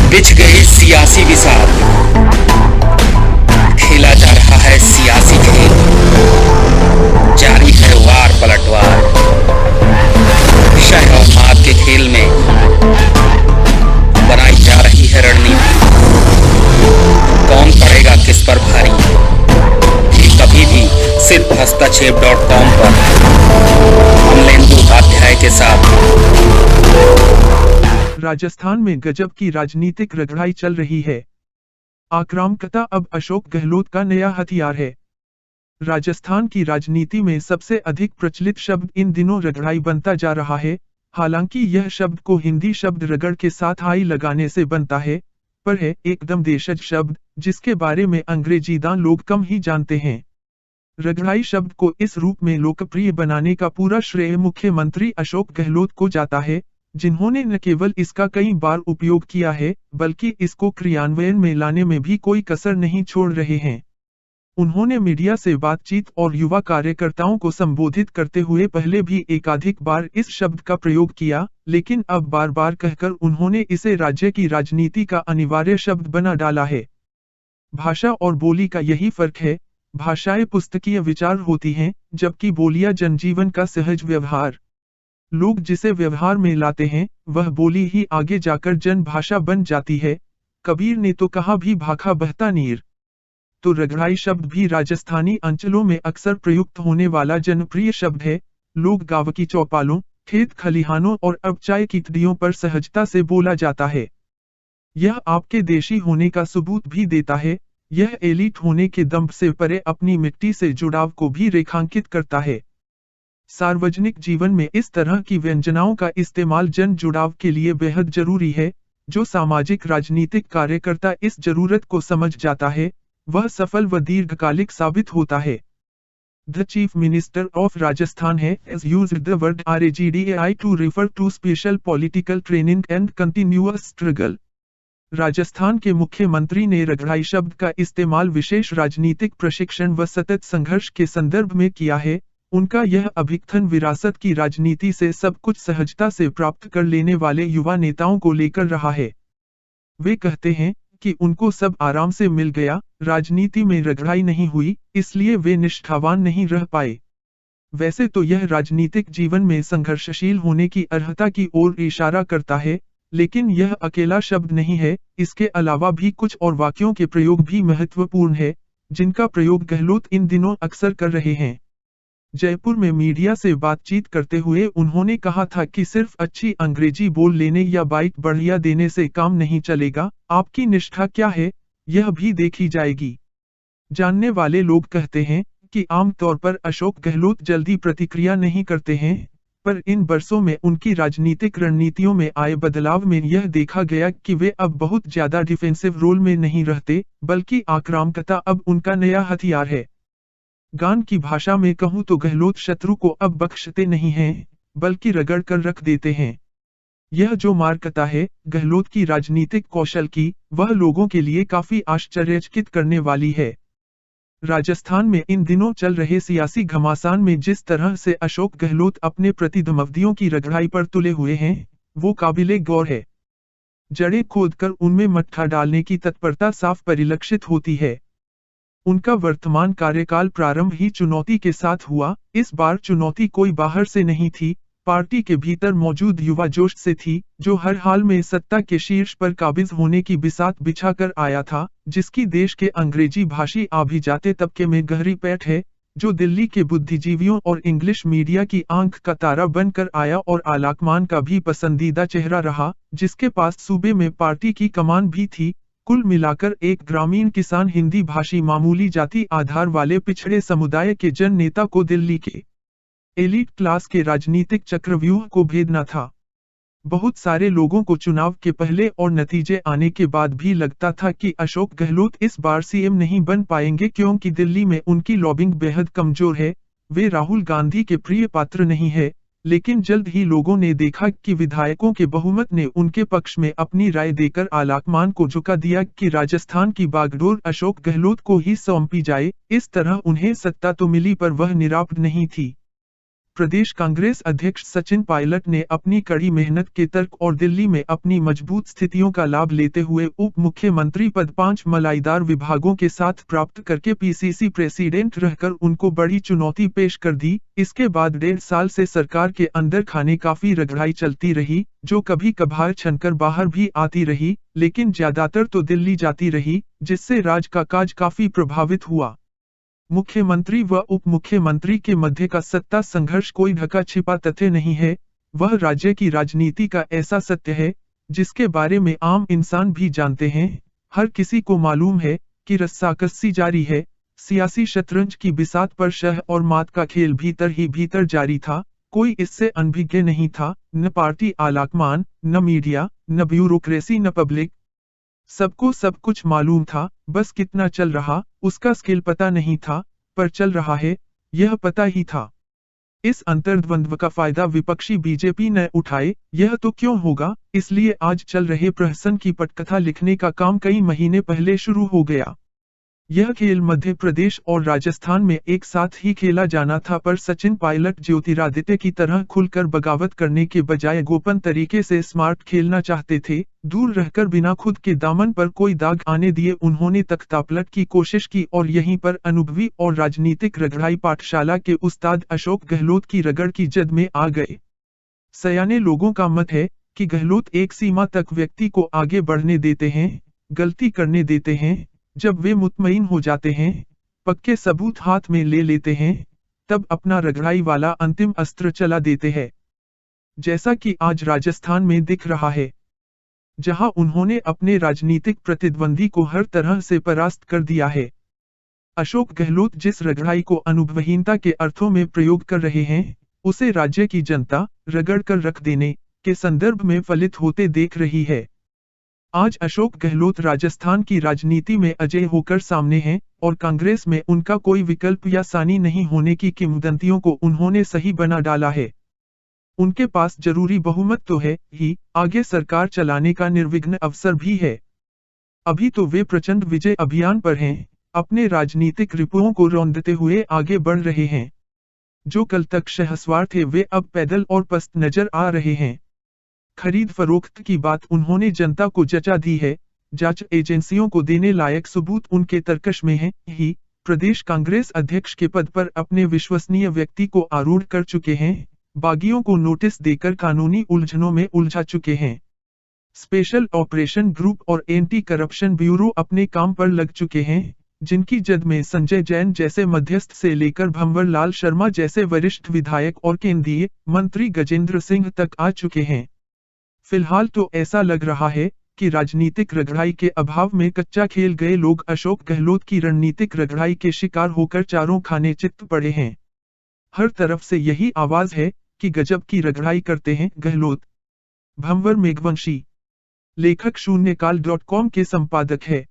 बिछ गए सियासी विषाद, खेला जा रहा है सियासी खेल, जारी है वार पलटवार। शह और मात के खेल में बनाई जा रही है रणनीति। कौन पड़ेगा किस पर भारी, ये कभी भी सिर्फ हस्तक्षेप.com पर अमलेंदु उपाध्याय के साथ। राजस्थान में गजब की राजनीतिक रगड़ाई चल रही है। आक्रामकता अब अशोक गहलोत का नया हथियार है। राजस्थान की राजनीति में सबसे अधिक प्रचलित शब्द इन दिनों रगड़ाई बनता जा रहा है। हालांकि यह शब्द को हिंदी शब्द रगड़ के साथ आई लगाने से बनता है, पर है एकदम देशज शब्द जिसके बारे में अंग्रेजीदान लोग कम ही जानते हैं। रगड़ाई शब्द को इस रूप में लोकप्रिय बनाने का पूरा श्रेय मुख्यमंत्री अशोक गहलोत को जाता है, जिन्होंने न केवल इसका कई बार उपयोग किया है, बल्कि इसको क्रियान्वयन में लाने में भी कोई कसर नहीं छोड़ रहे हैं। उन्होंने मीडिया से बातचीत और युवा कार्यकर्ताओं को संबोधित करते हुए पहले भी एकाधिक बार इस शब्द का प्रयोग किया, लेकिन अब बार बार कहकर उन्होंने इसे राज्य की राजनीति का अनिवार्य शब्द बना डाला है। भाषा और बोली का यही फर्क है। भाषाएं पुस्तकीय विचार होती हैं, जबकि बोलियां जनजीवन का सहज व्यवहार। लोग जिसे व्यवहार में लाते हैं, वह बोली ही आगे जाकर जन भाषा बन जाती है। कबीर ने तो कहा भी भाखा बहता नीर। तो रगड़ाई शब्द भी राजस्थानी अंचलों में अक्सर प्रयुक्त होने वाला जनप्रिय शब्द है। लोग गांव की चौपालों, खेत खलिहानों और अब चाय की टडियों पर सहजता से बोला जाता है। यह आपके देशी होने का सबूत भी देता है। यह एलिट होने के दंभ से परे अपनी मिट्टी से जुड़ाव को भी रेखांकित करता है। सार्वजनिक जीवन में इस तरह की व्यंजनाओं का इस्तेमाल जन जुड़ाव के लिए बेहद जरूरी है। जो सामाजिक राजनीतिक कार्यकर्ता इस जरूरत को समझ जाता है, वह सफल व दीर्घकालिक साबित होता है। The Chief Minister of Rajasthan has used the word RAGDAI to refer to special political training and continuous struggle. Rajasthan के मुख्यमंत्री ने रगड़ाई शब्द का इस्तेमाल विशेष राजनीतिक प्रशिक्षण व सतत संघर्ष के संदर्भ में किया है। उनका यह अभिकथन विरासत की राजनीति से सब कुछ सहजता से प्राप्त कर लेने वाले युवा नेताओं को लेकर रहा है। वे कहते हैं कि उनको सब आराम से मिल गया, राजनीति में रगड़ाई नहीं हुई, इसलिए वे निष्ठावान नहीं रह पाए। वैसे तो यह राजनीतिक जीवन में संघर्षशील होने की अर्हता की ओर इशारा करता है, लेकिन यह अकेला शब्द नहीं है। इसके अलावा भी कुछ और वाक्यों के प्रयोग भी महत्वपूर्ण है, जिनका प्रयोग गहलोत इन दिनों अक्सर कर रहे हैं। जयपुर में मीडिया से बातचीत करते हुए उन्होंने कहा था कि सिर्फ अच्छी अंग्रेजी बोल लेने या बाइक बढ़िया देने से काम नहीं चलेगा, आपकी निष्ठा क्या है, यह भी देखी जाएगी। जानने वाले लोग कहते हैं कि आमतौर पर अशोक गहलोत जल्दी प्रतिक्रिया नहीं करते हैं, पर इन वर्षों में उनकी राजनीतिक रणनीतियों में आए बदलाव में यह देखा गया कि वे अब बहुत ज्यादा डिफेंसिव रोल में नहीं रहते, बल्कि आक्रामकता अब उनका नया हथियार है। गान की भाषा में कहूं तो गहलोत शत्रु को अब बख्शते नहीं हैं, बल्कि रगड़ कर रख देते हैं। यह जो मार्कता है गहलोत की राजनीतिक कौशल की, वह लोगों के लिए काफी आश्चर्यचकित करने वाली है। राजस्थान में इन दिनों चल रहे सियासी घमासान में जिस तरह से अशोक गहलोत अपने प्रतिद्वंदियों की रगड़ाई पर तुले हुए हैं, वो काबिले गौर है। जड़ें खोदकर उनमें मट्ठा डालने की तत्परता साफ परिलक्षित होती है। उनका वर्तमान कार्यकाल प्रारंभ ही चुनौती के साथ हुआ। इस बार चुनौती कोई बाहर से नहीं थी, पार्टी के भीतर मौजूद युवा जोश से थी, जो हर हाल में सत्ता के शीर्ष पर काबिज होने की बिसात बिछाकर आया था, जिसकी देश के अंग्रेजी भाषी अभिजाते तबके में गहरी पैठ है, जो दिल्ली के बुद्धिजीवियों और इंग्लिश मीडिया की आंख का तारा बनकर आया और आलाकमान का भी पसंदीदा चेहरा रहा, जिसके पास सूबे में पार्टी की कमान भी थी। कुल मिलाकर एक ग्रामीण किसान हिंदी भाषी मामूली जाति आधार वाले पिछड़े समुदाय के जन नेता को दिल्ली के एलीट क्लास के राजनीतिक चक्रव्यूह को भेदना था। बहुत सारे लोगों को चुनाव के पहले और नतीजे आने के बाद भी लगता था कि अशोक गहलोत इस बार सीएम नहीं बन पाएंगे, क्योंकि दिल्ली में उनकी लॉबिंग बेहद कमजोर है। वे राहुल गांधी के प्रिय पात्र नहीं है, लेकिन जल्द ही लोगों ने देखा कि विधायकों के बहुमत ने उनके पक्ष में अपनी राय देकर आलाकमान को झुका दिया कि राजस्थान की बागडोर अशोक गहलोत को ही सौंपी जाए। इस तरह उन्हें सत्ता तो मिली, पर वह निरापद नहीं थी। प्रदेश कांग्रेस अध्यक्ष सचिन पायलट ने अपनी कड़ी मेहनत के तर्क और दिल्ली में अपनी मजबूत स्थितियों का लाभ लेते हुए उप मुख्यमंत्री पद 5 मलाईदार विभागों के साथ प्राप्त करके पीसीसी प्रेसिडेंट रहकर उनको बड़ी चुनौती पेश कर दी। इसके बाद 1.5 साल से सरकार के अंदर खाने काफी रगड़ाई चलती रही, जो कभी कभार छनकर बाहर भी आती रही, लेकिन ज्यादातर तो दिल्ली जाती रही, जिससे राज का काज काफी प्रभावित हुआ। मुख्यमंत्री व उप मुख्यमंत्री के मध्य का सत्ता संघर्ष कोई ढका छिपा तथ्य नहीं है, वह राज्य की राजनीति का ऐसा सत्य है जिसके बारे में आम इंसान भी जानते हैं। हर किसी को मालूम है कि रस्साकसी जारी है। सियासी शतरंज की बिसात पर शह और मात का खेल भीतर ही भीतर जारी था। कोई इससे अनभिज्ञ नहीं था, न पार्टी आलाकमान, न मीडिया, न ब्यूरोक्रेसी, न पब्लिक। सबको सब कुछ मालूम था, बस कितना चल रहा उसका स्केल पता नहीं था, पर चल रहा है यह पता ही था। इस अंतर्द्वंद्व का फायदा विपक्षी बीजेपी न उठाए, यह तो क्यों होगा, इसलिए आज चल रहे प्रहसन की पटकथा लिखने का काम कई महीने पहले शुरू हो गया। यह खेल मध्य प्रदेश और राजस्थान में एक साथ ही खेला जाना था, पर सचिन पायलट ज्योतिरादित्य की तरह खुलकर बगावत करने के बजाय गोपन तरीके से स्मार्ट खेलना चाहते थे। दूर रहकर बिना खुद के दामन पर कोई दाग आने दिए उन्होंने तख्तापलट की कोशिश की और यहीं पर अनुभवी और राजनीतिक रगड़ाई पाठशाला के उस्ताद अशोक गहलोत की रगड़ की जद में आ गए। सयाने लोगों का मत है कि गहलोत एक सीमा तक व्यक्ति को आगे बढ़ने देते हैं, गलती करने देते हैं। जब वे मुतमईन हो जाते हैं, पक्के सबूत हाथ में ले लेते हैं, तब अपना रगड़ाई वाला अंतिम अस्त्र चला देते हैं, जैसा कि आज राजस्थान में दिख रहा है, जहां उन्होंने अपने राजनीतिक प्रतिद्वंदी को हर तरह से परास्त कर दिया है। अशोक गहलोत जिस रगड़ाई को अनुभवहीनता के अर्थों में प्रयोग कर रहे हैं, उसे राज्य की जनता रगड़ कर रख देने के संदर्भ में फलित होते देख रही है। आज अशोक गहलोत राजस्थान की राजनीति में अजेय होकर सामने हैं और कांग्रेस में उनका कोई विकल्प या सानी नहीं होने की किंवदंतियों को उन्होंने सही बना डाला है। उनके पास जरूरी बहुमत तो है ही, आगे सरकार चलाने का निर्विघ्न अवसर भी है। अभी तो वे प्रचंड विजय अभियान पर हैं, अपने राजनीतिक रिपुओं को रौंदते हुए आगे बढ़ रहे हैं। जो कल तक शहसवार थे वे अब पैदल और पस्त नजर आ रहे हैं। खरीद फरोख्त की बात उन्होंने जनता को जचा दी है, जांच एजेंसियों को देने लायक सबूत उनके तरकश में है ही। प्रदेश कांग्रेस अध्यक्ष के पद पर अपने विश्वसनीय व्यक्ति को आरूढ़ कर चुके हैं, बागियों को नोटिस देकर कानूनी उलझनों में उलझा चुके हैं। स्पेशल ऑपरेशन ग्रुप और एंटी करप्शन ब्यूरो अपने काम पर लग चुके हैं, जिनकी जद में संजय जैन जैसे मध्यस्थ से लेकर भंवर लाल शर्मा जैसे वरिष्ठ विधायक और केंद्रीय मंत्री गजेंद्र सिंह तक आ चुके हैं। फिलहाल तो ऐसा लग रहा है कि राजनीतिक रगड़ाई के अभाव में कच्चा खेल गए लोग अशोक गहलोत की रणनीतिक रगड़ाई के शिकार होकर चारों खाने चित्त पड़े हैं। हर तरफ से यही आवाज है कि गजब की रगड़ाई करते हैं गहलोत। भंवर मेघवंशी, लेखक शून्यकाल.com के संपादक है।